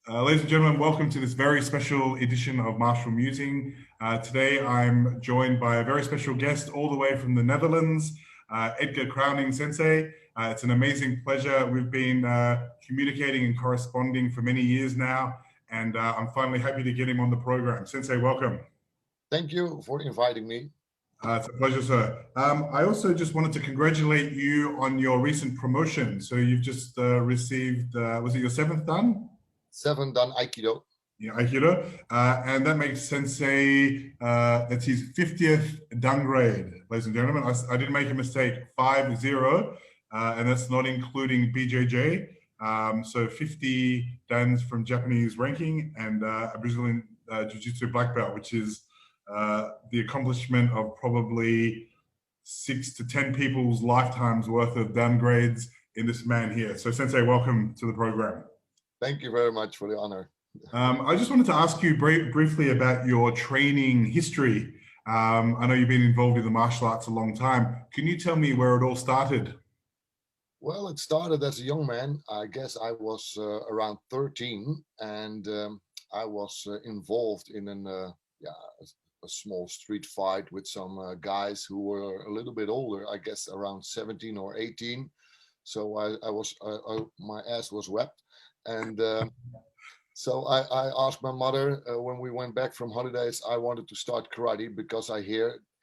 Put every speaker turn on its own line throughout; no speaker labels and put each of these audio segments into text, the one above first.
Ladies and gentlemen, welcome to this very special edition of Martial Musing. Today I'm joined by a very special guest all the way from the Netherlands, Edgar Crowning Sensei. It's an amazing pleasure. We've been communicating and corresponding for many years now, and I'm finally happy to get him on the program. Sensei, welcome.
Thank you for inviting me.
It's a pleasure, sir. I also just wanted to congratulate you on your recent promotion. So you've just received, was it your 7th dan?
7 dan Aikido.
Yeah, Aikido. And that makes Sensei, that's his 50th downgrade, ladies and gentlemen. I didn't make a mistake, 5-0, and that's not including BJJ. So 50 dans from Japanese ranking and a Brazilian Jiu-Jitsu black belt, which is the accomplishment of probably 6 to 10 people's lifetimes worth of downgrades in this man here. So Sensei, welcome to the program.
Thank you very much for the honor.
I just wanted to ask you briefly about your training history. I know you've been involved in the martial arts a long time. Can you tell me where it all started?
Well, it started as a young man. I guess I was around 13, and I was involved in a small street fight with some guys who were a little bit older, I guess around 17 or 18. So my ass was wet. And so I asked my mother when we went back from holidays, I wanted to start karate because I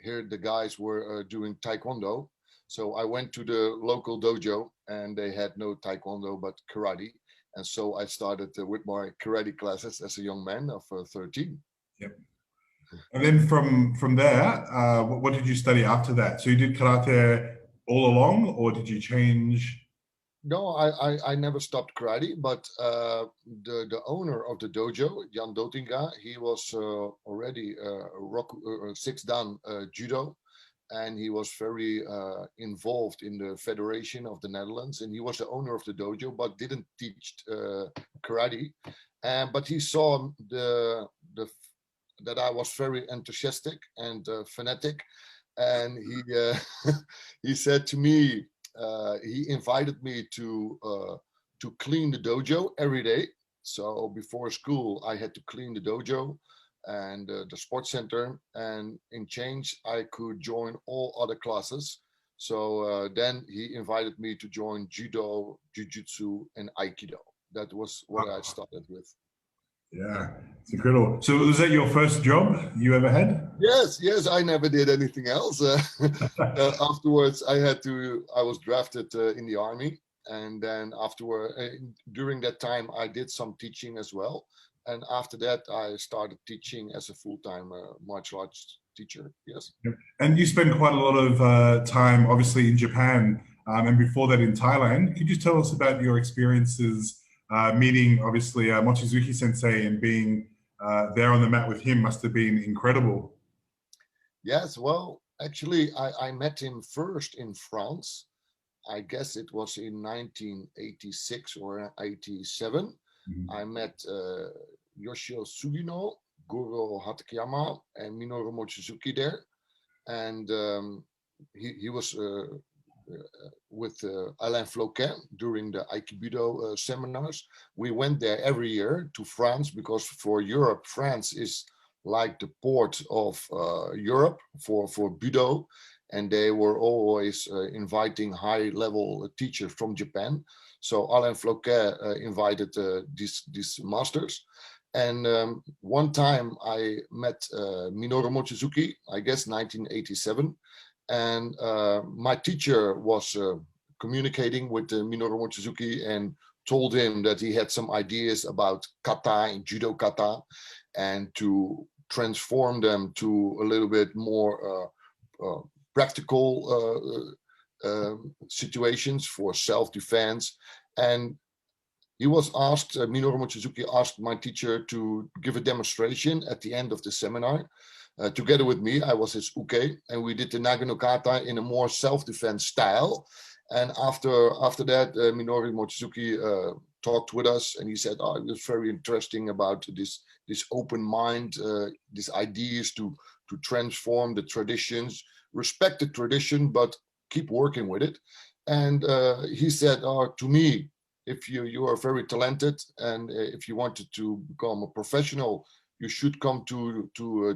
heard the guys were doing taekwondo. So I went to the local dojo and they had no taekwondo but karate. And so I started with my karate classes as a young man of 13.
Yep. And then from there, what did you study after that? So you did karate all along, or did you change?
No, I never stopped karate, but the owner of the dojo, Jan Dotinga, he was already 6 dan judo, and he was very involved in the Federation of the Netherlands, and he was the owner of the dojo, but didn't teach karate. But he saw that I was very enthusiastic and fanatic, and he said to me. He invited me to clean the dojo every day. So before school, I had to clean the dojo and the sports center, and in change, I could join all other classes. So then he invited me to join judo, jiu-jitsu, and aikido. That was what I started with.
Yeah, it's incredible. So was that your first job you ever had?
Yes, I never did anything else. Afterwards, I was drafted in the army. And then during that time, I did some teaching as well. And after that, I started teaching as a full-time martial arts teacher, yes.
And you spent quite a lot of time, obviously, in Japan, and before that in Thailand. Could you tell us about your experiences meeting, obviously, Mochizuki Sensei, and being there on the mat with him must have been incredible.
Yes, well, actually, I met him first in France. I guess it was in 1986 or 87. Mm-hmm. I met Yoshio Sugino, Guru Hatakeyama, and Minoru Mochizuki there. And he was with Alain Floquet during the Aikibudo seminars. We went there every year to France because for Europe, France is like the port of Europe for Budo, and they were always inviting high-level teachers from Japan. So Alain Floquet invited these masters. And one time I met Minoru Mochizuki, I guess 1987. And my teacher was communicating with Minoru Mochizuki and told him that he had some ideas about kata and judo kata, and to transform them to a little bit more practical situations for self-defense. And he was asked, Minoru Mochizuki asked my teacher to give a demonstration at the end of the seminar. Together with me, I was his uke, and we did the Nagano kata in a more self-defense style. And after that, Minoru Mochizuki talked with us, and he said, "Oh, it was very interesting about this open mind, these ideas to transform the traditions, respect the tradition, but keep working with it." And he said, "To me, if you are very talented and if you wanted to become a professional, you should come to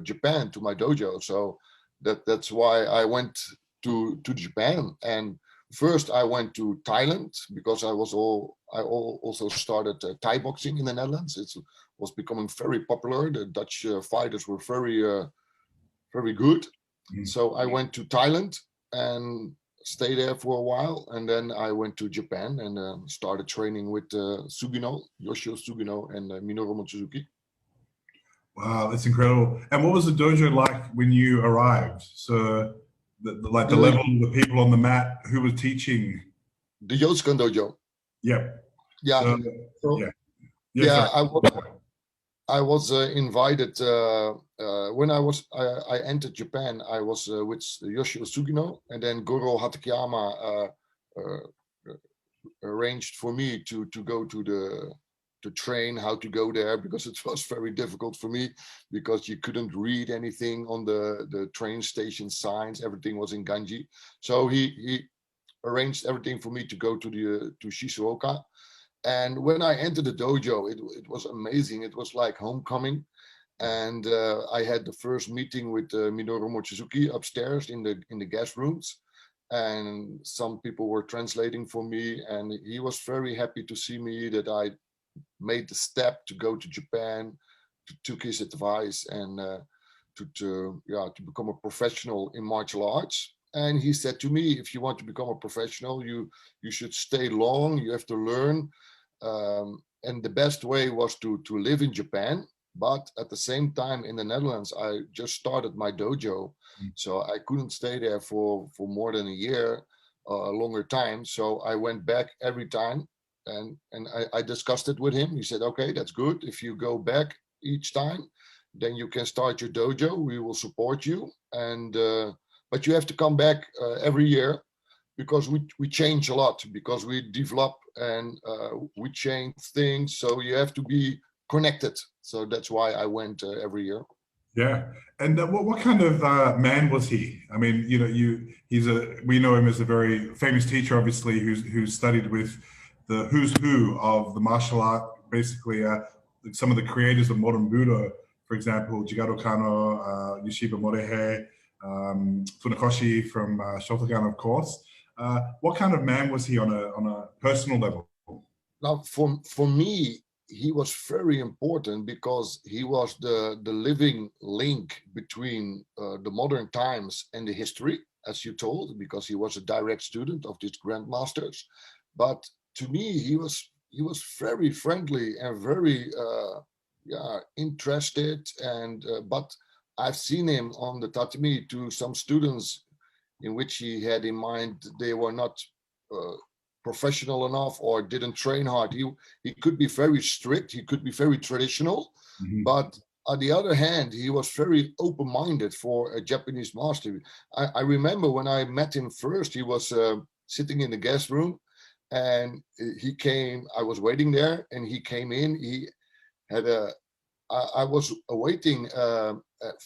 Japan, to my dojo. So that's why I went to Japan. And first I went to Thailand because I also started Thai boxing in the Netherlands. It was becoming very popular. The Dutch fighters were very good. So I went to Thailand and stayed there for a while, and then I went to Japan and started training with Yoshio Sugino, and Minoru Mochizuki.
Wow, that's incredible. And what was the dojo like when you arrived? So, the level, the people on the mat, who was teaching?
The Yoseikan dojo.
Yep.
Yeah.
So, yeah.
Yeah. I was invited when I entered Japan. I was with Yoshio Sugino, and then Goro Hatakeyama arranged for me to go to train how to go there, because it was very difficult for me because you couldn't read anything on the train station signs. Everything was in kanji. So he arranged everything for me to go to Shizuoka. And when I entered the dojo, it was amazing. It was like homecoming. And I had the first meeting with Minoru Mochizuki upstairs in the guest rooms. And some people were translating for me. And he was very happy to see me, that I made the step to go to Japan, took his advice, and to become a professional in martial arts. And he said to me, if you want to become a professional, you should stay long. You have to learn. And the best way was to live in Japan. But at the same time, in the Netherlands, I just started my dojo. So I couldn't stay there for more than a year, a longer time. So I went back every time. And I discussed it with him. He said, okay, that's good. If you go back each time, then you can start your dojo. We will support you. And but you have to come back every year, because we change a lot, because we develop and we change things. So you have to be connected. So that's why I went every year.
Yeah. And what kind of man was he? I mean, we know him as a very famous teacher, obviously, who's studied with the who's who of the martial art, basically some of the creators of modern Budo, for example, Jigaro Kano, Yoshiba Morihei, Funakoshi from Shotokan, of course. What kind of man was he on a personal level?
Now, for me, he was very important because he was the living link between the modern times and the history, as you told, because he was a direct student of these grandmasters. But to me, he was very friendly and very interested. And but I've seen him on the tatami to some students in which he had in mind they were not professional enough or didn't train hard. He could be very strict. He could be very traditional, but on the other hand, he was very open-minded for a Japanese master. I remember when I met him first, he was sitting in the guest room. And he came, I was waiting there, and he came in. He had I was awaiting a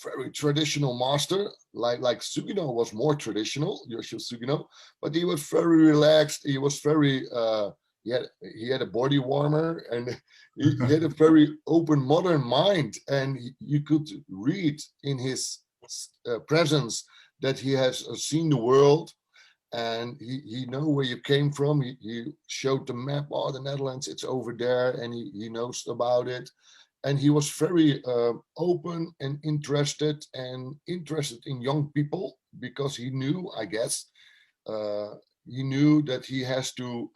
very traditional master, like Sugino was more traditional, Yoshio Sugino, but he was very relaxed. He was very, he had a body warmer, and he had a very open, modern mind. And you could read in his presence that he has seen the world. And he know where you came from. He showed the map. Oh, the Netherlands, it's over there, and he knows about it. And he was very open and interested in young people, because he knew, I guess, he knew that he has to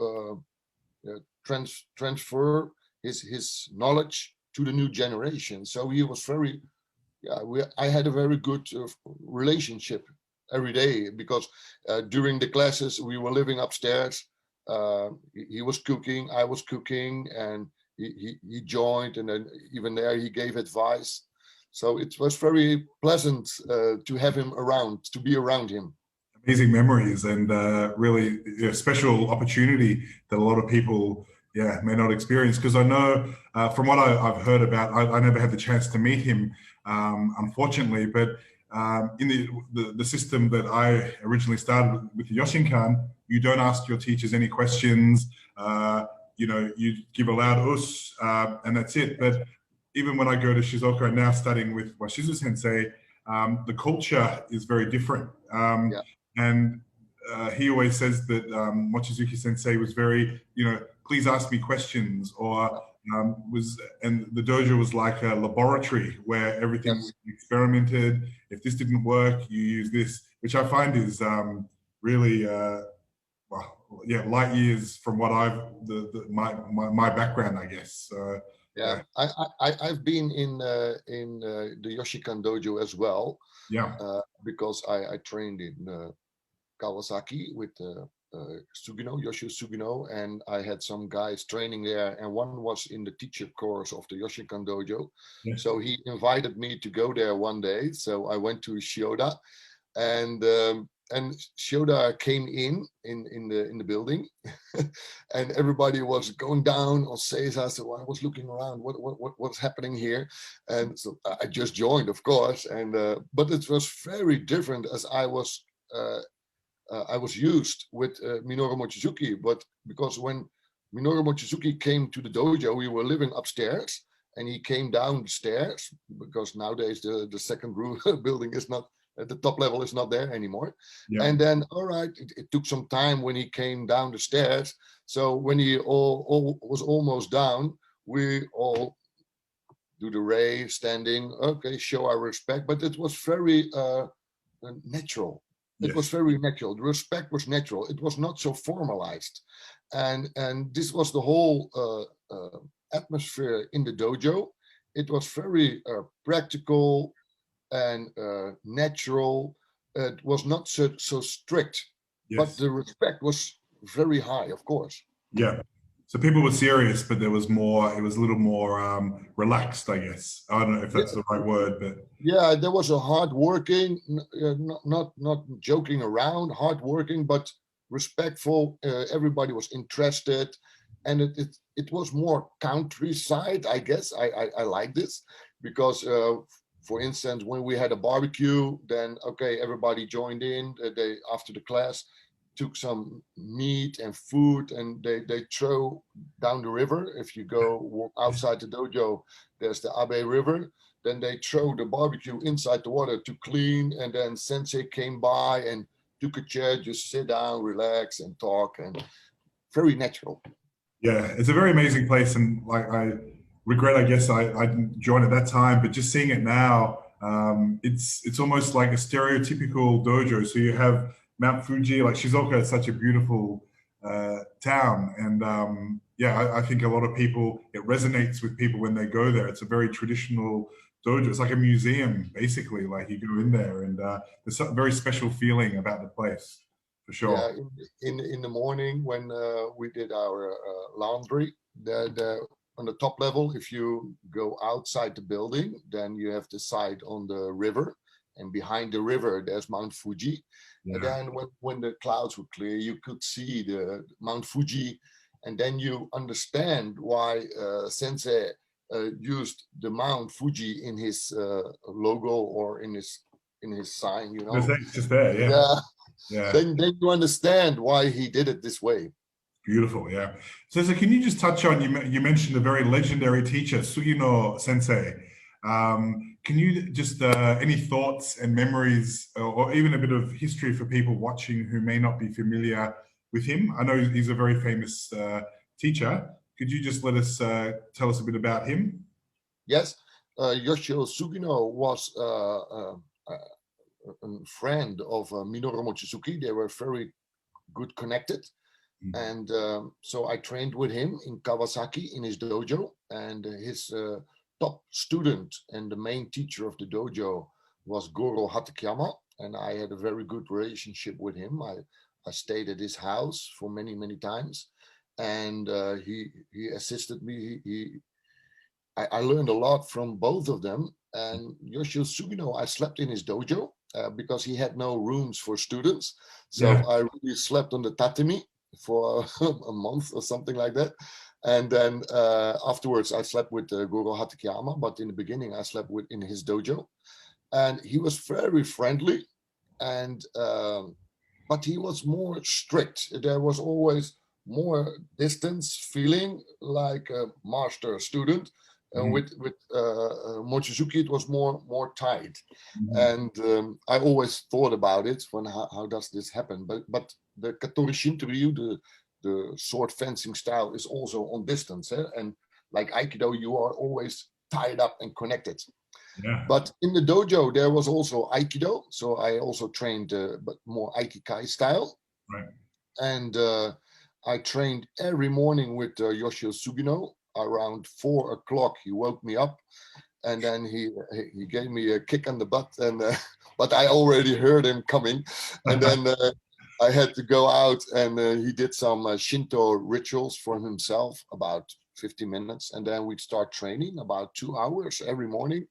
transfer his knowledge to the new generation. So he was very, I had a very good relationship every day, because during the classes we were living upstairs. He was cooking, I was cooking, and he joined, and then even there he gave advice. So it was very pleasant to have him around, to be around him.
Amazing memories, and really special opportunity that a lot of people may not experience. Because I know from what I've heard about, I never had the chance to meet him, unfortunately, but in the system that I originally started with the Yoshinkan, you don't ask your teachers any questions. you know, you give a loud us, and that's it. But even when I go to Shizuoka now studying with Washizu Sensei, the culture is very different.
Yeah.
And he always says that Mochizuki Sensei was very, you know, please ask me questions, or and the dojo was like a laboratory where everything was experimented. If this didn't work, you use this, which I find is really, well, yeah, light years from what my background, I guess.
Yeah, I've been in the Yoshikan dojo as well.
Yeah.
Because I trained in Kawasaki with Sugino, Yoshio Sugino, and I had some guys training there, and one was in the teacher course of the Yoshinkan dojo.
Yes.
So he invited me to go there one day. So I went to Shioda, and Shioda came in the building, and everybody was going down on Seiza. So I was looking around, what's happening here? And so I just joined, of course, and but it was very different as I was used with Minoru Mochizuki. But because when Minoru Mochizuki came to the dojo, we were living upstairs, and he came down the stairs, because nowadays the second building is not at the top level, is not there anymore.
Yeah.
And then, all right, it took some time when he came down the stairs. So when he all was almost down, we all do the ray standing, okay, show our respect. But it was very natural. It was very natural. The respect was natural. It was not so formalized, and this was the whole atmosphere in the dojo. It was very practical and natural. It was not so strict, but the respect was very high, of course.
Yeah. So people were serious, but there was more. It was a little more relaxed, I guess. I don't know if that's the right word, but
yeah, there was a hard working, not joking around, hard working, but respectful. Everybody was interested, and it was more countryside, I guess. I like this because, for instance, when we had a barbecue, then okay, everybody joined in. They after the class took some meat and food, and they throw down the river. If you go outside the dojo, there's the Abe River. Then they throw the barbecue inside the water to clean, and then Sensei came by and took a chair, just sit down, relax, and talk, and very natural.
Yeah, it's a very amazing place, and like I regret, I guess I didn't join at that time, but just seeing it now, it's almost like a stereotypical dojo. So you have Mount Fuji, like Shizuoka is such a beautiful town, and yeah, I think a lot of people, it resonates with people when they go there. It's a very traditional dojo. It's like a museum, basically. Like you go in there, and there's a very special feeling about the place, for sure.
Yeah, in the morning when we did our laundry, on the top level, if you go outside the building, then you have the side on the river, and behind the river there's Mount Fuji. Yeah. And then when the clouds were clear, you could see the Mount Fuji, and then you understand why Sensei used the Mount Fuji in his logo or in his sign. You know,
it's just there. Yeah.
Yeah.
Yeah.
Then you understand why he did it this way.
Beautiful, yeah. So can you just touch on, you mentioned a very legendary teacher, Sugino Sensei. Can you just, any thoughts and memories, or even a bit of history for people watching who may not be familiar with him? I know he's a very famous teacher. Could you just let us, tell us a bit about him?
Yes, Yoshio Sugino was a friend of Minoru Mochizuki. They were very good connected. And so I trained with him in Kawasaki in his dojo, and his top student and the main teacher of the dojo was Goro Hatakeyama, and I had a very good relationship with him. I stayed at his house for many times, and he assisted me. I learned a lot from both of them. And Yoshio Sugino, I slept in his dojo because he had no rooms for students, so I really slept on the tatami for a month or something like that. And then afterwards I slept with Goro Hatakeyama, but in the beginning I slept in his dojo, and he was very friendly, and but he was more strict. There was always more distance feeling, like a master student. And
Mhm.
with Mochizuki, it was more tight.
Mhm.
And I always thought about it when how does this happen? But the Katori Shinto-ryu, the sword fencing style, is also on distance. Eh? And like Aikido, you are always tied up and connected.
Yeah.
But in the dojo, there was also Aikido. So I also trained, but more Aikikai style.
Right.
And I trained every morning with Yoshio Sugino. Around 4 o'clock, he woke me up, and then he gave me a kick on the butt. And but I already heard him coming, and then I had to go out, and he did some Shinto rituals for himself, about 50 minutes, and then we'd start training about 2 hours every morning.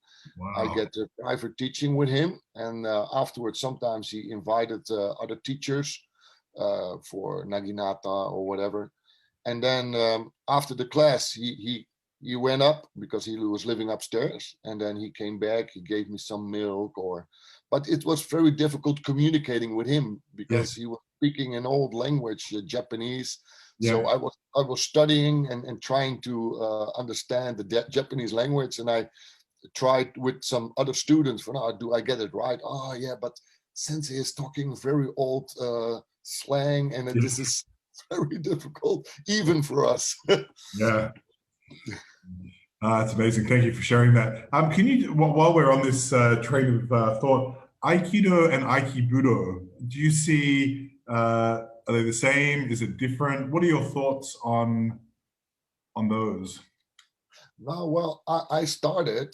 I
Wow.
get a private teaching with him, and afterwards, sometimes he invited other teachers for Naginata or whatever. And then after the class, he went up because he was living upstairs, and then he came back. He gave me some milk, but it was very difficult communicating with him because
Yes.
he was speaking an old language, Japanese. So
Yeah.
I was studying and trying to understand the Japanese language, and I tried with some other students for now, do I get it right? Oh yeah, but Sensei is talking very old slang, and this
Yes.
is very difficult even for us.
Yeah. It's amazing. Thank you for sharing that. Can you, while we're on this train of thought, Aikido and Aikibudo, do you see, are they the same? Is it different? What are your thoughts on those?
Now, well, I started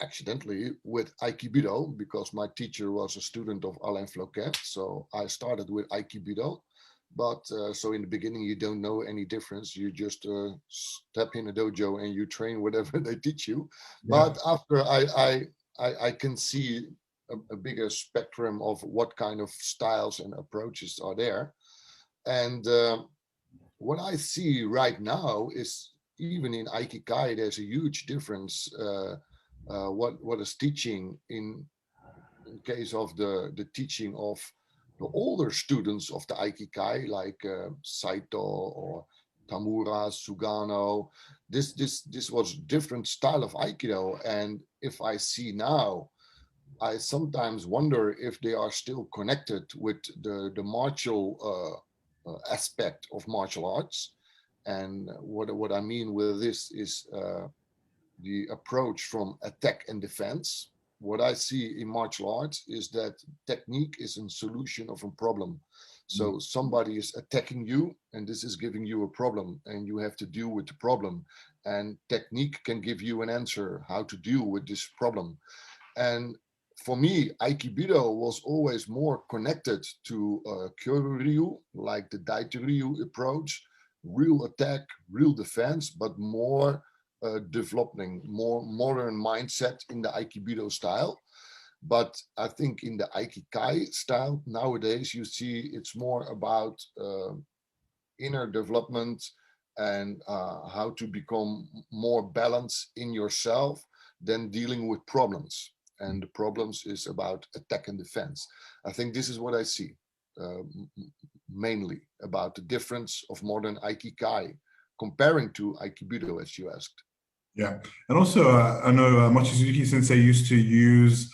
accidentally with Aikibudo because my teacher was a student of Alain Floquet. So I started with Aikibudo. But so in the beginning, you don't know any difference. You just step in a dojo and you train whatever they teach you.
Yeah.
But after I can see a bigger spectrum of what kind of styles and approaches are there. And what I see right now is even in Aikikai, there's a huge difference. What is teaching in case of the teaching of the older students of the Aikikai, like Saito or Tamura, Sugano. This was different style of Aikido, and if I see now, I sometimes wonder if they are still connected with the martial aspect of martial arts. And what I mean with this is the approach from attack and defense. What I see in martial arts is that technique is a solution of a problem. So somebody is attacking you, and this is giving you a problem, and you have to deal with the problem. And technique can give you an answer how to deal with this problem. And for me, Aikibudo was always more connected to Kyoryu, like the Daito-ryu approach, real attack, real defense, but more developing, more modern mindset in the Aikibudo style. But I think in the Aikikai style nowadays, you see it's more about inner development and how to become more balanced in yourself than dealing with problems. And the problems is about attack and defense. I think this is what I see uh, mainly about the difference of modern Aikikai comparing to Aikibudo, as you asked.
Yeah, and also I know Mochizuki Sensei used to use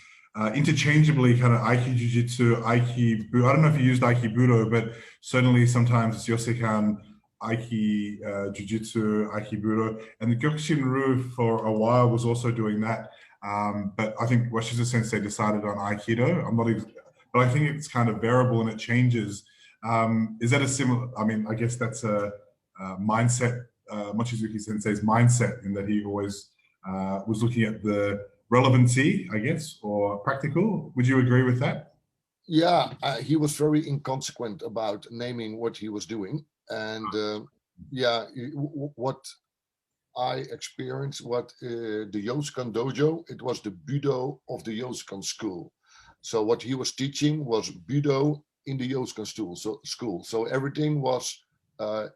interchangeably kind of Aiki Jiu-Jitsu, Aiki. I don't know if he used Aikibudo, but certainly sometimes it's Yoseikan, Aiki Jiu-Jitsu, Aikibudo, and the Gyokushin-Ryu for a while was also doing that. But I think Washizu Sensei decided on Aikido. I'm not, but I think it's kind of variable and it changes. Is that a similar? I mean, I guess that's a mindset, Mochizuki Sensei's mindset, in that he always was looking at the relevancy, I guess, or practical. Would you agree with that?
Yeah, he was very inconsequent about naming what he was doing. And yeah, what I experienced, what the Yoshikan dojo, it was the Budo of the Yoshikan school. So what he was teaching was Budo in the Yoshikan school. So everything was uh,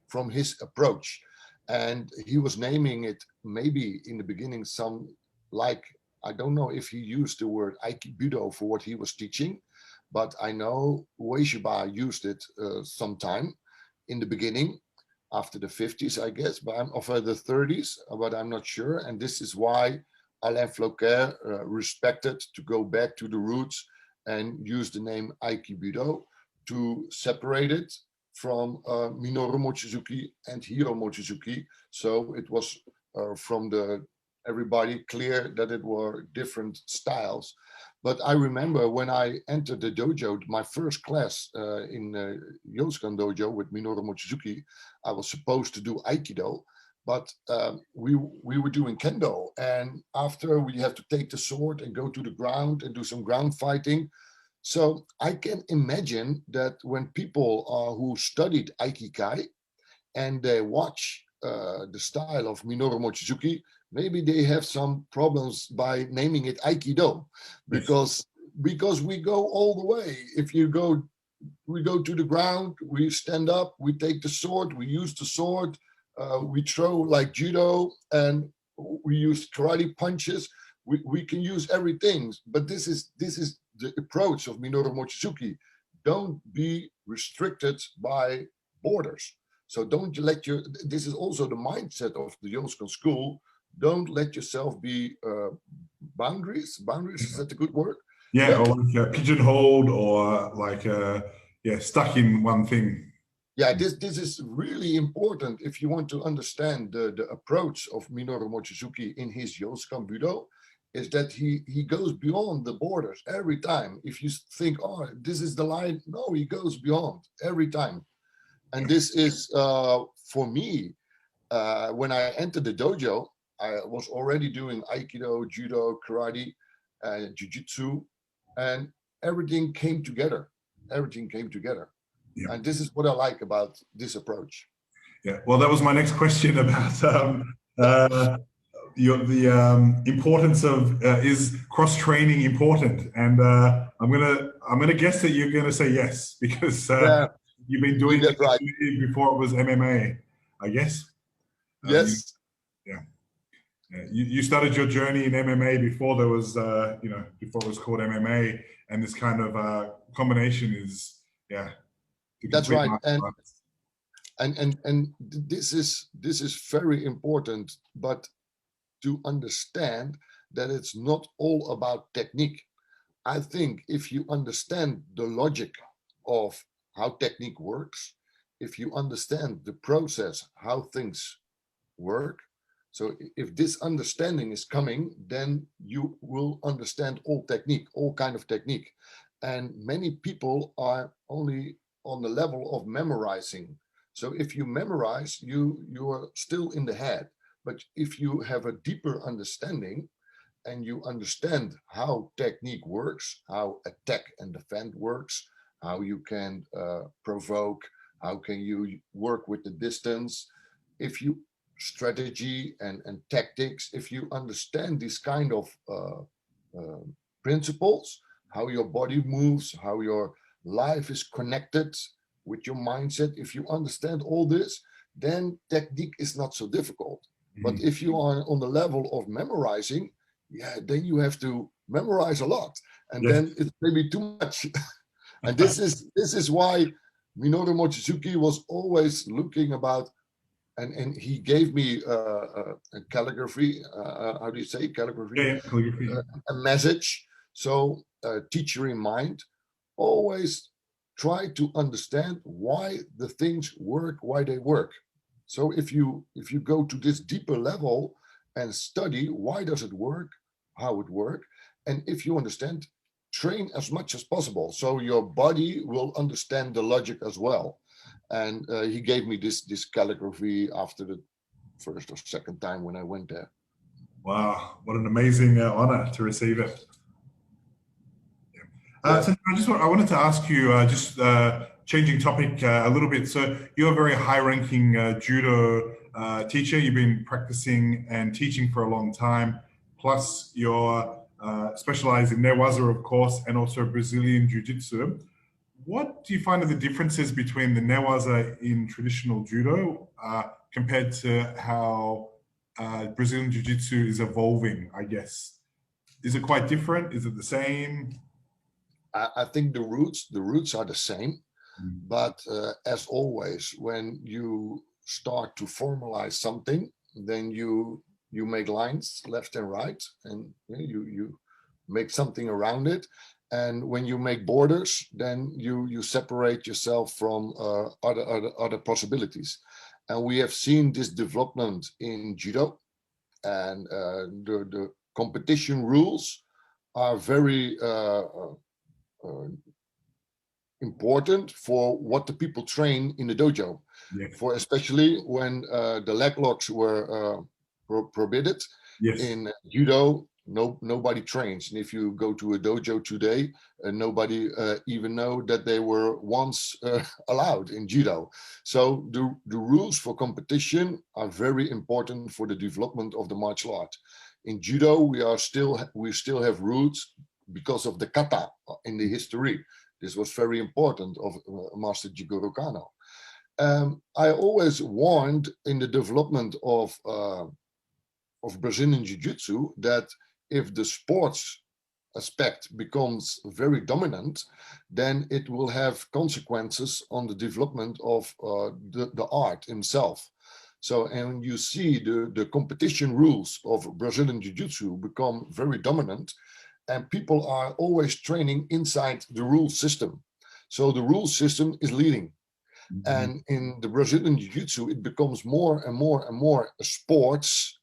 from his approach. And he was naming it maybe in the beginning some, like, I don't know if he used the word Aikibudo for what he was teaching, but I know Ueshiba used it sometime. in the beginning, after the 50s, I guess, but I'm of the 30s, but I'm not sure. And this is why Alain Floquet respected to go back to the roots and use the name Aikibudo to separate it from Minoru Mochizuki and Hiro Mochizuki. So it was from everybody clear that it were different styles. But I remember when I entered the dojo, my first class in Yoseikan dojo with Minoru Mochizuki, I was supposed to do Aikido, but we were doing Kendo. And after we had to take the sword and go to the ground and do some ground fighting. So I can imagine that when people who studied Aikikai and they watch the style of Minoru Mochizuki, maybe they have some problems by naming it Aikido, because we go all the way. If you go, we go to the ground, we stand up, we take the sword, we use the sword, we throw like judo, and we use karate punches. We can use everything, but this is the approach of Minoru Mochizuki. Don't be restricted by borders. So don't let this is also the mindset of the Yoseikan school. Don't let yourself be boundaries. Boundaries, is that a good word?
Yeah, or like pigeonholed, or like stuck in one thing.
Yeah, this is really important if you want to understand the approach of Minoru Mochizuki in his Yoseikan Budo, is that he goes beyond the borders every time. If you think, oh, this is the line, no, he goes beyond every time. And this is, for me, when I entered the dojo, I was already doing Aikido, Judo, Karate, Jiu-Jitsu, and everything came together. Everything came together. Yeah. And this is what I like about this approach.
Yeah, well, that was my next question about the importance of is cross-training important? And I'm gonna guess that you're gonna say yes, because you've been doing it right before it was MMA, I guess.
Yes.
You started your journey in MMA before there was, before it was called MMA, and this kind of combination is,
That's right. And this is very important, but to understand that it's not all about technique. I think if you understand the logic of how technique works, if you understand the process, how things work, so if this understanding is coming, then you will understand all technique, all kind of technique. And many people are only on the level of memorizing. So if you memorize, you are still in the head. But if you have a deeper understanding and you understand how technique works, how attack and defend works, how you can provoke, how can you work with the distance, if you strategy and tactics, if you understand these kind of principles, how your body moves, how your life is connected with your mindset, if you understand all this, then technique is not so difficult. But if you are on the level of memorizing, then you have to memorize a lot, and then it's maybe too much. And this is why Minoru Mochizuki was always looking about, and he gave me a calligraphy. How do you say calligraphy?
Yeah, calligraphy.
A message. So teacher in mind, always try to understand why the things work, why they work. So if you go to this deeper level and study why does it work, how it works, and if you understand, train as much as possible so your body will understand the logic as well. And he gave me this calligraphy after the first or second time when I went there.
Wow, what an amazing honor to receive it. So I wanted to ask you, changing topic a little bit. So you're a very high-ranking judo teacher. You've been practicing and teaching for a long time. Plus, you're specialized in Newaza, of course, and also Brazilian Jiu-Jitsu. What do you find are the differences between the Newaza in traditional judo compared to how Brazilian Jiu-Jitsu is evolving, I guess? Is it quite different? Is it the same?
I think the roots are the same. But as always, when you start to formalize something, then you make lines left and right, and you make something around it. And when you make borders, then you separate yourself from other possibilities. And we have seen this development in judo, and the competition rules are very important for what the people train in the dojo.
Yes.
For especially when the leg locks were prohibited.
Yes.
In judo, nobody trains, and if you go to a dojo today, nobody even know that they were once allowed in judo. So the rules for competition are very important for the development of the martial art. In judo, we still have roots because of the kata in the history. This was very important of Master Jigoro Kano. I always warned in the development of Brazilian Jiu-Jitsu that if the sports aspect becomes very dominant, then it will have consequences on the development of the art himself. So, and you see the competition rules of Brazilian Jiu-Jitsu become very dominant, and people are always training inside the rule system. So the rule system is leading. And in the Brazilian Jiu-Jitsu, it becomes more and more and more a sports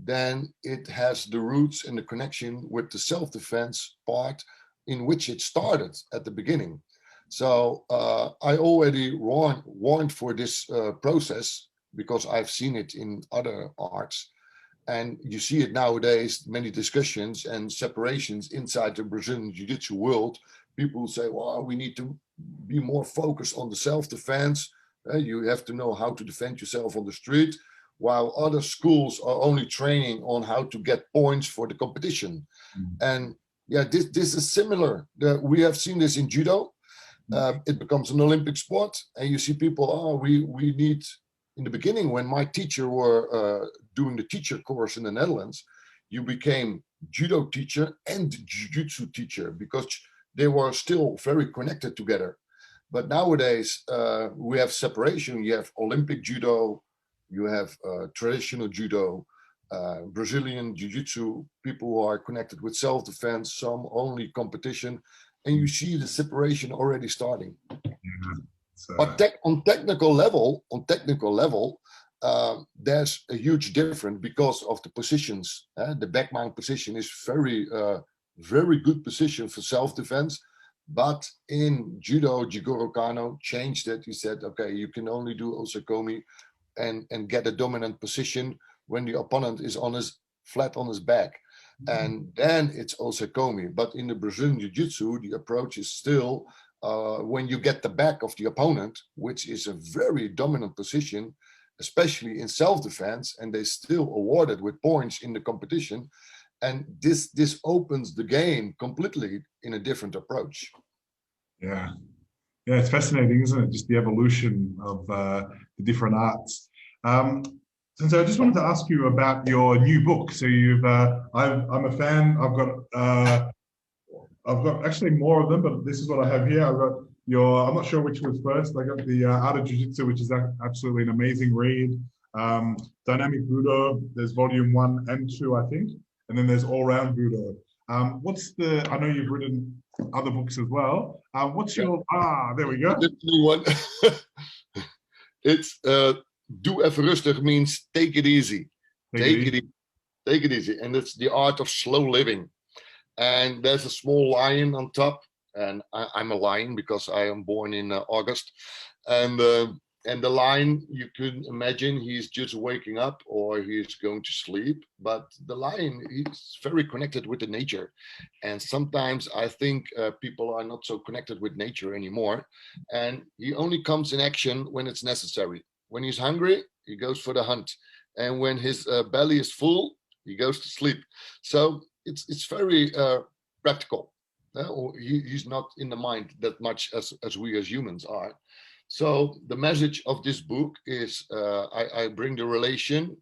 than it has the roots and the connection with the self-defense part in which it started at the beginning. So I already warned for this process because I've seen it in other arts. And you see it nowadays, many discussions and separations inside the Brazilian Jiu-Jitsu world. People say, well, we need to be more focused on the self-defense. You have to know how to defend yourself on the street, while other schools are only training on how to get points for the competition. And yeah, this is similar. We have seen this in judo. It becomes an Olympic sport, and you see people, oh, we need, in the beginning, when my teacher were doing the teacher course in the Netherlands, you became judo teacher and jiu-jitsu teacher because they were still very connected together. But nowadays, we have separation. You have Olympic judo, you have traditional judo, Brazilian jiu-jitsu, people who are connected with self-defense, some only competition, and you see the separation already starting. But on technical level, there's a huge difference because of the positions. The back mount position is very good position for self-defense. But in judo, Jigoro Kano changed it. He said, okay, you can only do osakomi and get a dominant position when the opponent is flat on his back. And then it's osakomi. But in the Brazilian Jiu-Jitsu, the approach is still when you get the back of the opponent, which is a very dominant position, especially in self-defense, and they still awarded with points in the competition. And this opens the game completely in a different approach.
Yeah, it's fascinating, isn't it? Just the evolution of the different arts. So I just wanted to ask you about your new book. So I'm a fan. I've got actually more of them, but this is what I have here. I've got I'm not sure which was first. I got the Art of Jiu-Jitsu, which is absolutely an amazing read. Dynamic Budo, there's volume 1 and 2, I think. And then there's All Round Budo. I know you've written other books as well. What's your, there we go.
The new one. It's Doe even rustig means take it easy. Take it easy. And it's the art of slow living. And there's a small lion on top. And I'm a lion because I am born in August. And the lion, you can imagine he's just waking up or he's going to sleep. But the lion is very connected with the nature. And sometimes I think people are not so connected with nature anymore. And he only comes in action when it's necessary. When he's hungry, he goes for the hunt. And when his belly is full, he goes to sleep. So it's very practical. He's not in the mind that much as we as humans are. So the message of this book is I bring the relation,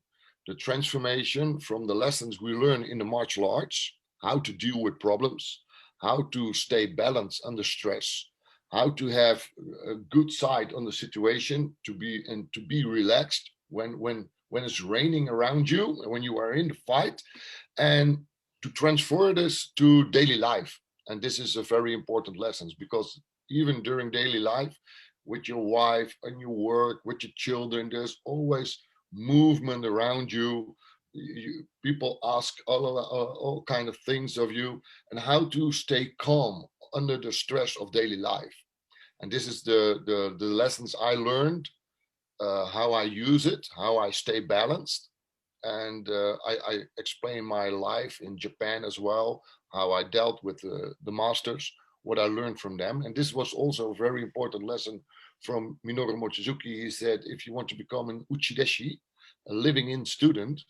the transformation from the lessons we learn in the martial arts, how to deal with problems, how to stay balanced under stress, how to have a good side on the situation, to be relaxed when it's raining around you, when you are in the fight, and to transfer this to daily life. And this is a very important lesson, because even during daily life, with your wife and your work, with your children, there's always movement around you. People ask all kind of things of you, and how to stay calm under the stress of daily life. And this is the lessons I learned, how I use it, how I stay balanced. And I explain my life in Japan as well, how I dealt with the masters, what I learned from them. And this was also a very important lesson from Minoru Mochizuki. He said, if you want to become an Uchi deshi, a living in student,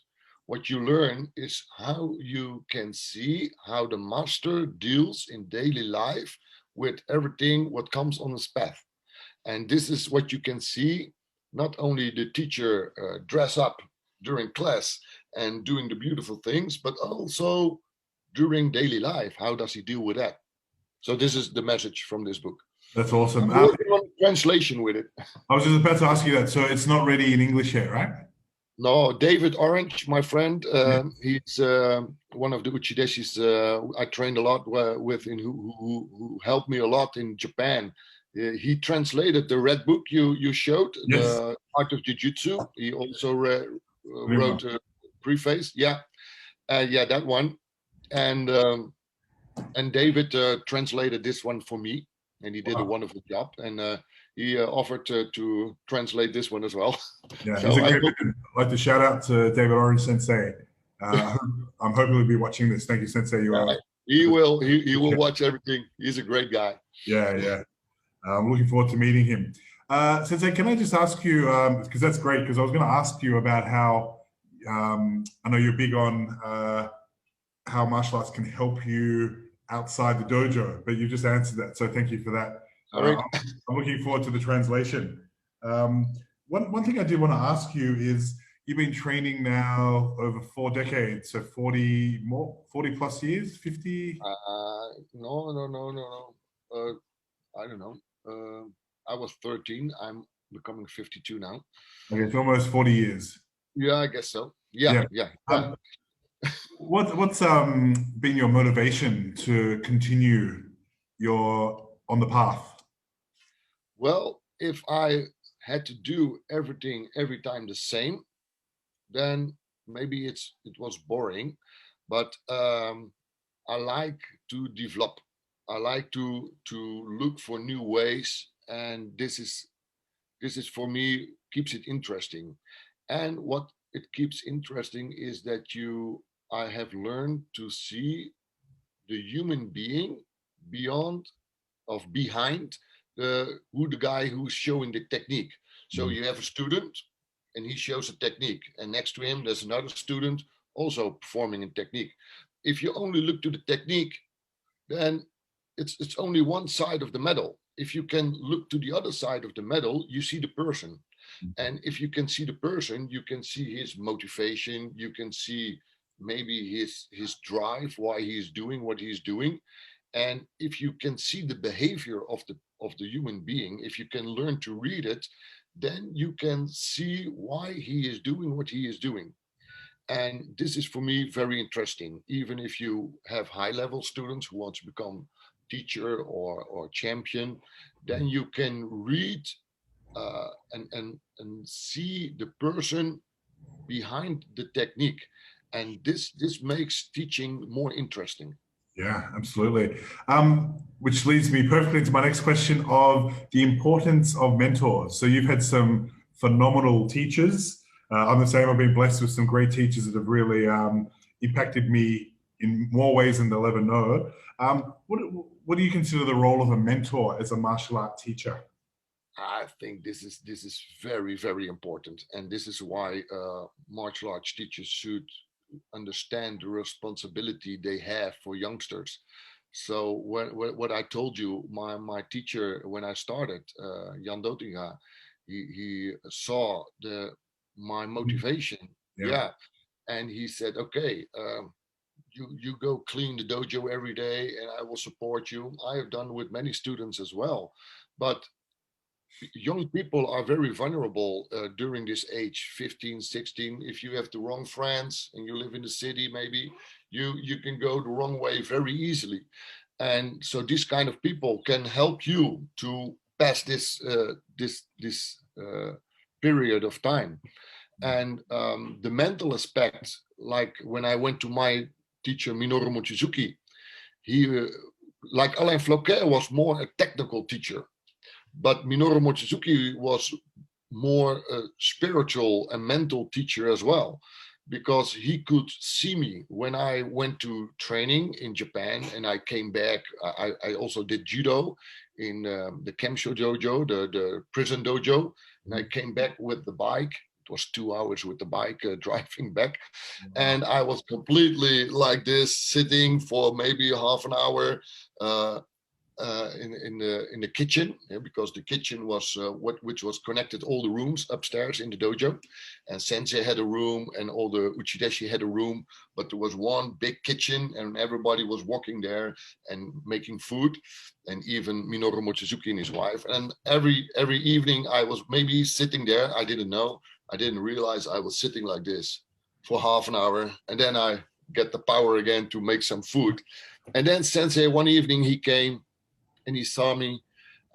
what you learn is how you can see how the master deals in daily life with everything what comes on his path. And this is what you can see, not only the teacher dress up during class and doing the beautiful things, but also during daily life. How does he deal with that? So this is the message from this book.
That's awesome.
I'm working on translation with it.
I was just about to ask you that. So it's not ready in English yet, right?
No, David Orange, my friend, he's one of the Uchideshis I trained a lot with, and who helped me a lot in Japan. He translated the red book you showed,
Yes.
The Art of Jiu-Jitsu. He also wrote a preface. Yeah, that one. And David translated this one for me, and he did a wonderful job. And he offered to translate this one as well.
Yeah,
so
he's a great man. I'd like to shout out to David Orange Sensei. I'm hoping he'll be watching this. Thank you, Sensei.
He will. He will watch everything. He's a great guy.
Yeah. I'm looking forward to meeting him. Sensei, can I just ask you, because that's great, because I was going to ask you about how, I know you're big on how martial arts can help you outside the dojo, but you just answered that. So thank you for that. I'm looking forward to the translation. One thing I did want to ask you is, you've been training now over 4 decades, so 40 plus years, 50?
No. I don't know. I was 13. I'm becoming 52 now.
Okay, it's almost 40 years.
Yeah, I guess so. Yeah.
What's been your motivation to continue on the path?
Well, if I had to do everything every time the same, then maybe it was boring. But I like to develop. I like to look for new ways, and this is for me keeps it interesting. And what it keeps interesting is that I have learned to see the human being behind the guy who's showing the technique. So you have a student and he shows a technique, and next to him there's another student also performing a technique. If you only look to the technique, then it's only one side of the medal. If you can look to the other side of the medal, you see the person. And if you can see the person, you can see his motivation, you can see maybe his drive, why he's doing what he's doing. And if you can see the behavior of the human being, if you can learn to read it, then you can see why he is doing what he is doing. And this is for me very interesting. Even if you have high-level students who want to become teacher or champion, then you can read and see the person behind the technique, and this makes teaching more interesting.
Yeah, absolutely. Which leads me perfectly into my next question of the importance of mentors. So you've had some phenomenal teachers. I'm the same. I've been blessed with some great teachers that have really impacted me in more ways than they'll ever know. What do you consider the role of a mentor as a martial art teacher?
I think this is very, very important, and this is why martial arts teachers should understand the responsibility they have for youngsters. So what I told you, my teacher when I started, Jan Dotinga, he saw my motivation, yeah, and he said, okay, you go clean the dojo every day and I will support you. I have done with many students as well. But young people are very vulnerable during this age, 15, 16. If you have the wrong friends and you live in the city, maybe you can go the wrong way very easily. And so these kind of people can help you to pass this period of time. And the mental aspect, like when I went to my teacher Minoru Mochizuki, he like Alain Floquet was more a technical teacher, but Minoru Mochizuki was more a spiritual and mental teacher as well, because he could see me when I went to training in Japan and I came back. I also did judo in the Kemsho dojo, the prison dojo, and I came back with the bike. It was 2 hours with the bike driving back, and I was completely like this, sitting for maybe half an hour. In the kitchen, because the kitchen was which was connected all the rooms upstairs in the dojo, and Sensei had a room and all the Uchi deshi had a room, but there was one big kitchen and everybody was walking there and making food, and even Minoru Mochizuki and his wife. And every evening I was maybe sitting there. I didn't realize I was sitting like this for half an hour, and then I get the power again to make some food. And then Sensei, one evening he came and he saw me.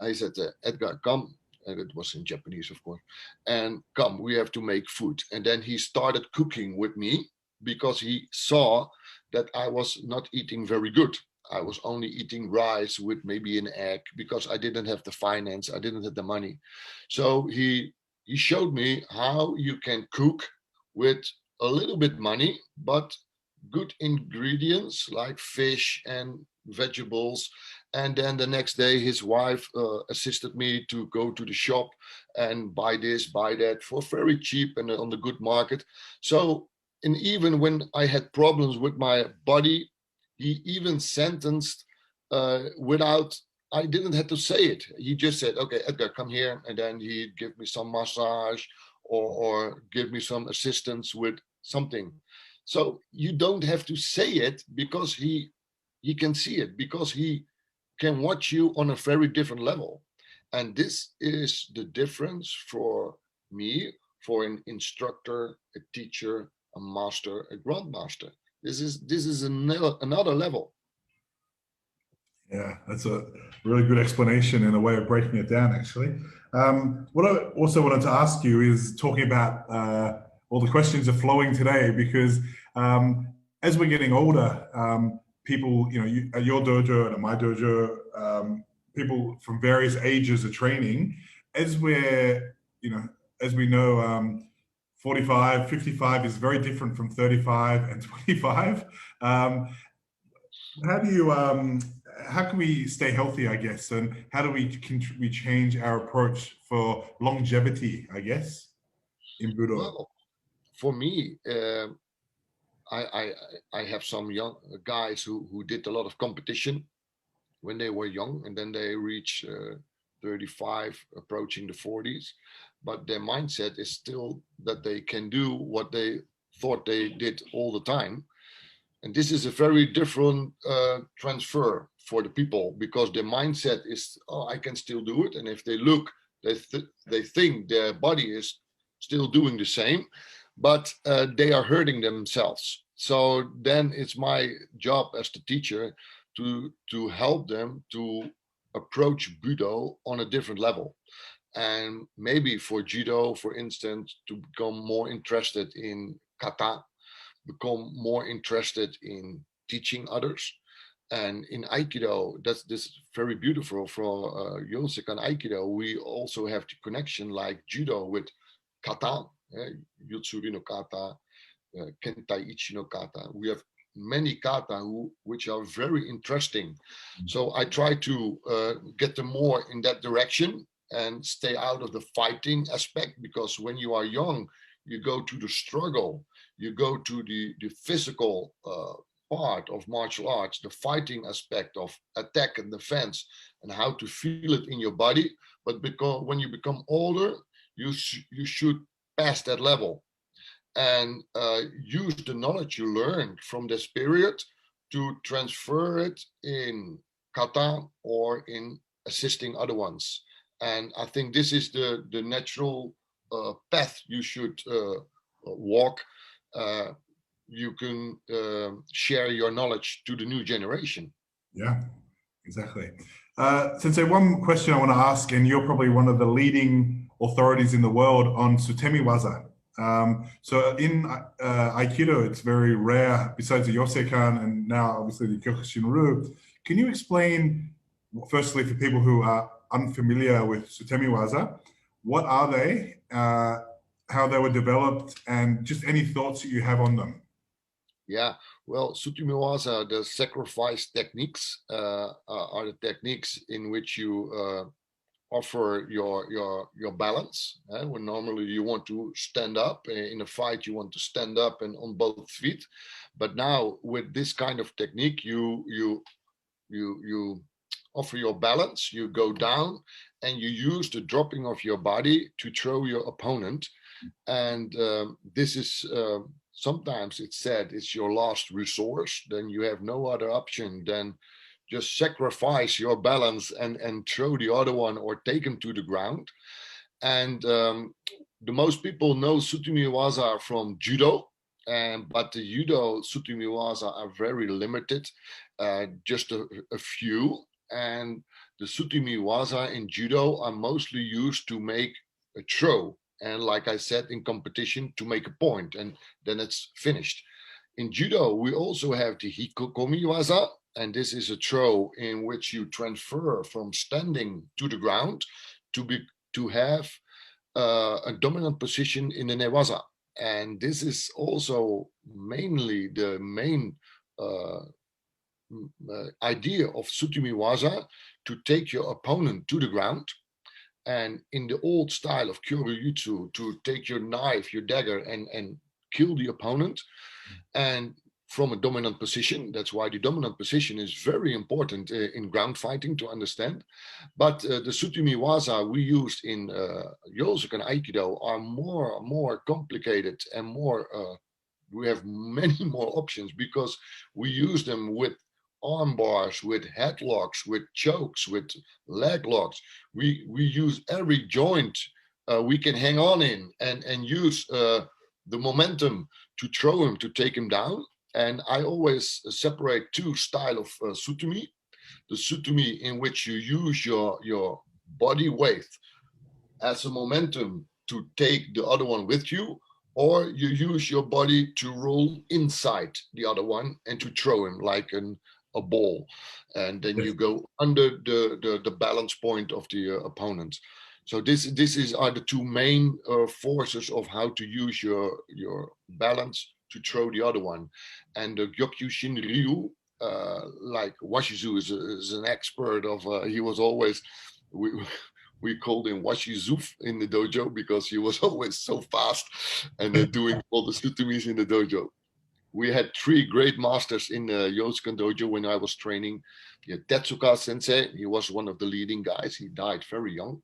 I said, Edgar, come. And it was in Japanese, of course. And come, we have to make food. And then he started cooking with me because he saw that I was not eating very good. I was only eating rice with maybe an egg because I didn't have the finance. I didn't have the money. So he showed me how you can cook with a little bit money, but good ingredients like fish and vegetables. And then the next day his wife assisted me to go to the shop and buy this, buy that for very cheap and on the good market. So, and even when I had problems with my body, he even sentenced without, I didn't have to say it. He just said, okay, Edgar, come here. And then he'd give me some massage or give me some assistance with something. So you don't have to say it because he can see it, because he can watch you on a very different level. And this is the difference for me, for an instructor, a teacher, a master, a grandmaster. This is another level.
Yeah, that's a really good explanation and a way of breaking it down, actually. What I also wanted to ask you is talking about all the questions are flowing today because as we're getting older, people, at your dojo and at my dojo, people from various ages are training. As we're, as we know, 45, 55 is very different from 35 and 25. How do you how can we stay healthy, I guess, and how do we change our approach for longevity, I guess, in Budo?
Well, for me, I have some young guys who did a lot of competition when they were young, and then they reach 35, approaching the 40s, but their mindset is still that they can do what they thought they did all the time. And this is a very different transfer for the people, because their mindset is, oh, I can still do it. And if they look, they think their body is still doing the same, but they are hurting themselves. So then it's my job as the teacher to help them to approach Budo on a different level. And maybe for judo, for instance, to become more interested in kata, become more interested in teaching others. And in Aikido, that's this very beautiful for Yoseikan Aikido. We also have the connection like judo with kata, Yutsuri no kata, Kentai Ichi no kata. We have many kata which are very interesting. So I try to get them more in that direction and stay out of the fighting aspect, because when you are young, you go to the struggle, you go to the physical part of martial arts, the fighting aspect of attack and defense, and how to feel it in your body. But because when you become older, you should pass that level. and use the knowledge you learned from this period to transfer it in kata or in assisting other ones. And I think this is the natural path you should walk. You can share your knowledge to the new generation.
Yeah, exactly. Sensei, one question I want to ask, and you're probably one of the leading authorities in the world on Sutemiwaza. So in Aikido, it's very rare, besides the Yoseikan and now obviously the Kyokushinryu. Can you explain, firstly, for people who are unfamiliar with Sutemiwaza, what are they, how they were developed, and just any thoughts that you have on them?
Yeah, well, Sutemiwaza, the sacrifice techniques are the techniques in which you offer your balance. When normally you want to stand up in a fight, you want to stand up and on both feet, but now with this kind of technique, you offer your balance, you go down, and you use the dropping of your body to throw your opponent. And this is sometimes it's said it's your last resource. Then you have no other option than just sacrifice your balance and throw the other one or take him to the ground. And the most people know Sutemiwaza from judo, but the judo Sutemiwaza are very limited, just a few. And the Sutemiwaza in judo are mostly used to make a throw. And like I said, in competition, to make a point, and then it's finished. In judo, we also have the hikokomiwaza, and this is a throw in which you transfer from standing to the ground to have a dominant position in the newaza. And this is also mainly the main idea of Sutemiwaza, to take your opponent to the ground. And in the old style of Kyoryutsu, to take your knife, your dagger, and kill the opponent, and from a dominant position. That's why the dominant position is very important in ground fighting to understand. But the Sutemiwaza we used in Yoseikan Aikido are more complicated and more. We have many more options because we use them with arm bars, with headlocks, with chokes, with leg locks. We use every joint we can hang on in and use the momentum to throw him, to take him down. And I always separate two styles of Sutemi. The Sutemi in which you use your body weight as a momentum to take the other one with you, or you use your body to roll inside the other one and to throw him like a ball, and then you go under the balance point of the opponent. So this are the two main forces of how to use your balance to throw the other one. And the Gyokushin Ryu, like Washizu is an expert of. He was always we called him Washizuf in the dojo because he was always so fast and doing all the sutemis in the dojo. We had three great masters in the Yoseikan dojo when I was training. Tetsuka Sensei, he was one of the leading guys. He died very young.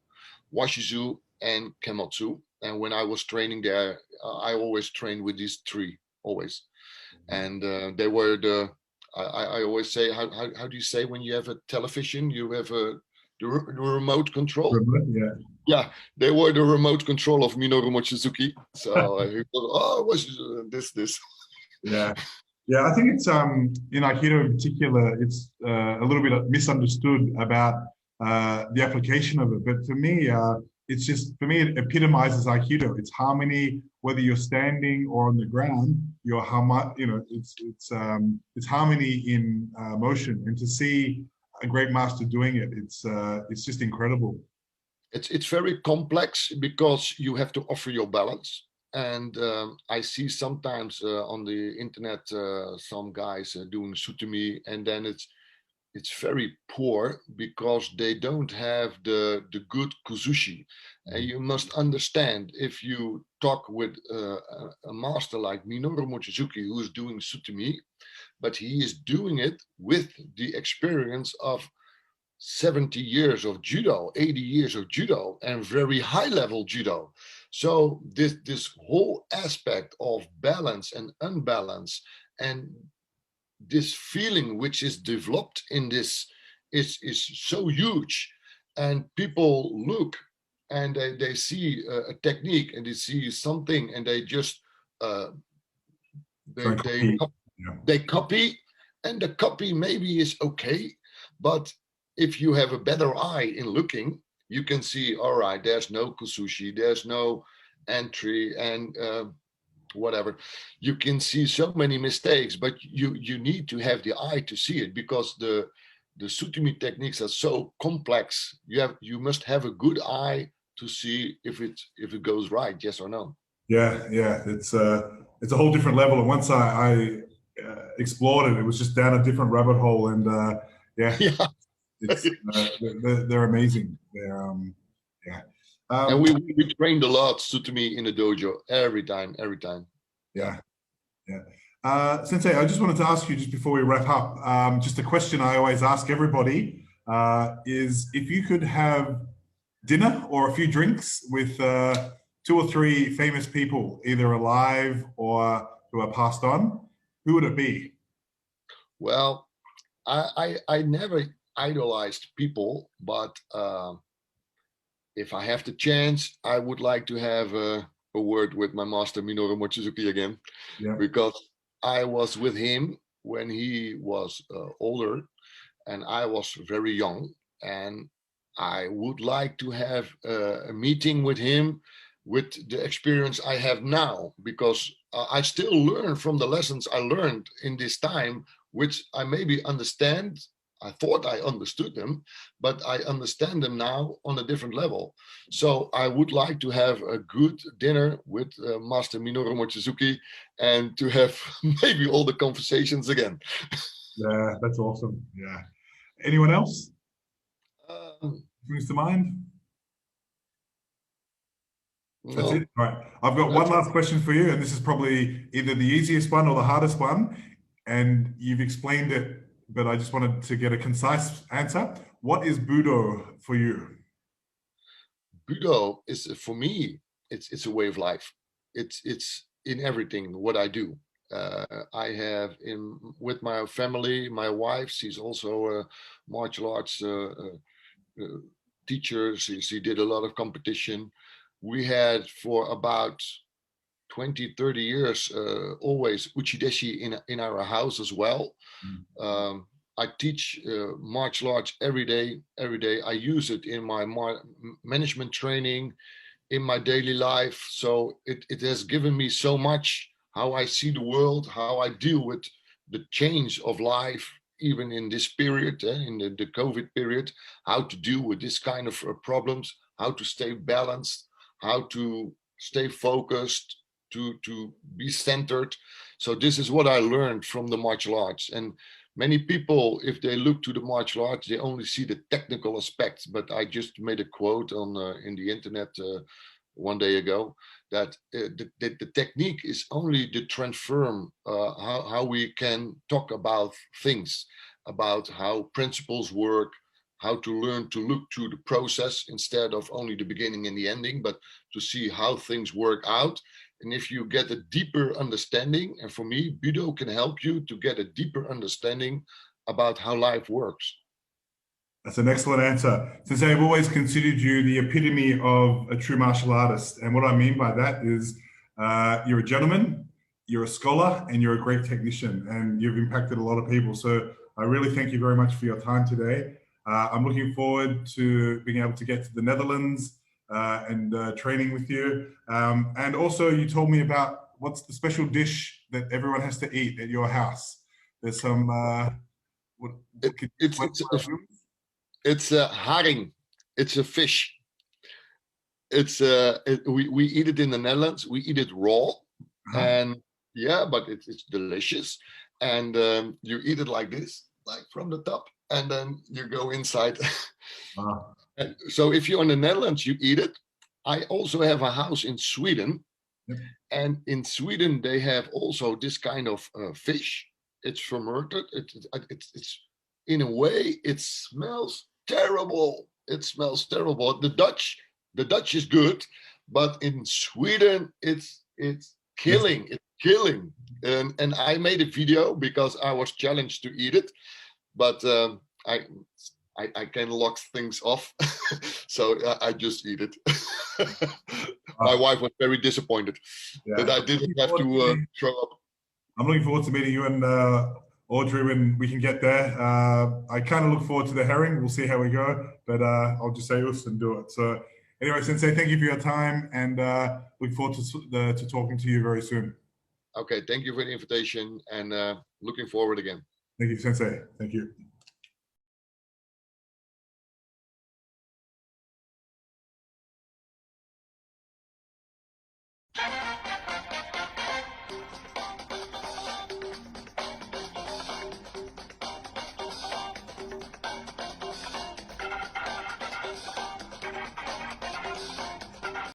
Washizu and Kemotsu. And when I was training there, I always trained with these three, always. And they were I always say, how do you say when you have a television, you have the remote control? Yeah, they were the remote control of Minoru Mochizuki. So he was, Washizu, this.
Yeah, I think it's in Aikido in particular, it's a little bit misunderstood about the application of it. But for me, it's just, for me, it epitomizes Aikido. It's harmony, whether you're standing or on the ground. It's harmony in motion, and to see a great master doing it, it's just incredible.
It's very complex because you have to offer your balance. And I see sometimes on the internet some guys doing sutemi, and then it's very poor because they don't have the good kuzushi. And you must understand, if you talk with a master like Minoru Mochizuki, who is doing sutemi, but he is doing it with the experience of 70 years of judo, 80 years of judo, and very high level judo. So this whole aspect of balance and unbalance, and this feeling which is developed in this is so huge. And people look and they see a technique and they see something and they just uh,
Try
they
and
they
copy.
cop-
Yeah.
they copy, and the copy maybe is okay, but if you have a better eye in looking, you can see, all right, there's no kusushi, there's no entry, and whatever. You can see so many mistakes, but you need to have the eye to see it, because the sutemi techniques are so complex. You must have a good eye to see if it goes right, yes or no.
Yeah, yeah, it's a whole different level. And once I explored it, it was just down a different rabbit hole. And yeah,
Yeah.
it's they're amazing. They're yeah,
And
um,
we trained a lot sutemi in the dojo, every time. Yeah.
yeah, yeah. Sensei, I just wanted to ask you just before we wrap up, just a question I always ask everybody is if you could have dinner or a few drinks with two or three famous people, either alive or who are passed on, who would it be?
Well, I never idolized people, but if I have the chance, I would like to have a word with my master Minoru Mochizuki again,
Yeah,
because I was with him when he was older and I was very young, and I would like to have a meeting with him with the experience I have now, because I still learn from the lessons I learned in this time, which I maybe understand. I thought I understood them, but I understand them now on a different level. So I would like to have a good dinner with Master Minoru Mochizuki, and to have maybe all the conversations again.
yeah, that's awesome. Yeah. Anyone else
Um,
brings to mind? That's
no,
it. All right. I've got one
that's
last question for you, and this is probably either the easiest one or the hardest one. And you've explained it, but I just wanted to get a concise answer. What is Budo for you?
Budo is, for me, it's a way of life. It's in everything what I do. I have in with my family, my wife. She's also a martial arts uh, teacher. She did a lot of competition. We had for about 20, 30 years always Uchi deshi in our house as well. Um, I teach martial arts every day. Every day, I use it in my management training, in my daily life. So it has given me so much, how I see the world, how I deal with the change of life, even in this period, in the COVID period, how to deal with this kind of problems, how to stay balanced, how to stay focused, to be centered. So this is what I learned from the martial arts. And many people, if they look to the martial arts, they only see the technical aspects. But I just made a quote on in the internet one day ago, that the technique is only the transform, how we can talk about things, about how principles work, how to learn to look to the process instead of only the beginning and the ending, but to see how things work out. And if you get a deeper understanding, and for me, Budo can help you to get a deeper understanding about how life works.
That's an excellent answer. Since I've always considered you the epitome of a true martial artist. And what I mean by that is you're a gentleman, you're a scholar, and you're a great technician, and you've impacted a lot of people. So I really thank you very much for your time today. I'm looking forward to being able to get to the Netherlands and training with you. And also, you told me about what's the special dish that everyone has to eat at your house. There's some, what,
It,
could you
it's
explain
it's
what that is?
it's a haring. It's a fish. We eat it in the Netherlands. We eat it raw,
Uh-huh.
and yeah, but it's delicious. And you eat it like this, like from the top, and then you go inside.
Ah,
And so if you're in the Netherlands, you eat it. I also have a house in Sweden,
yep.
and in Sweden they have also this kind of fish. It's fermented. It's in a way it smells terrible. It smells terrible. The Dutch is good, but in Sweden it's killing. It's killing. And I made a video because I was challenged to eat it, but I can lock things off, so I just eat it. My wife was very disappointed that I didn't have to throw up.
I'm looking forward to meeting you and Audrey when we can get there. I kind of look forward to the herring. We'll see how we go, but I'll just say us and do it. So anyway, Sensei, thank you for your time, and look forward to talking to you very soon.
Okay, thank you for the invitation, and looking forward again.
Thank you, Sensei. Thank you.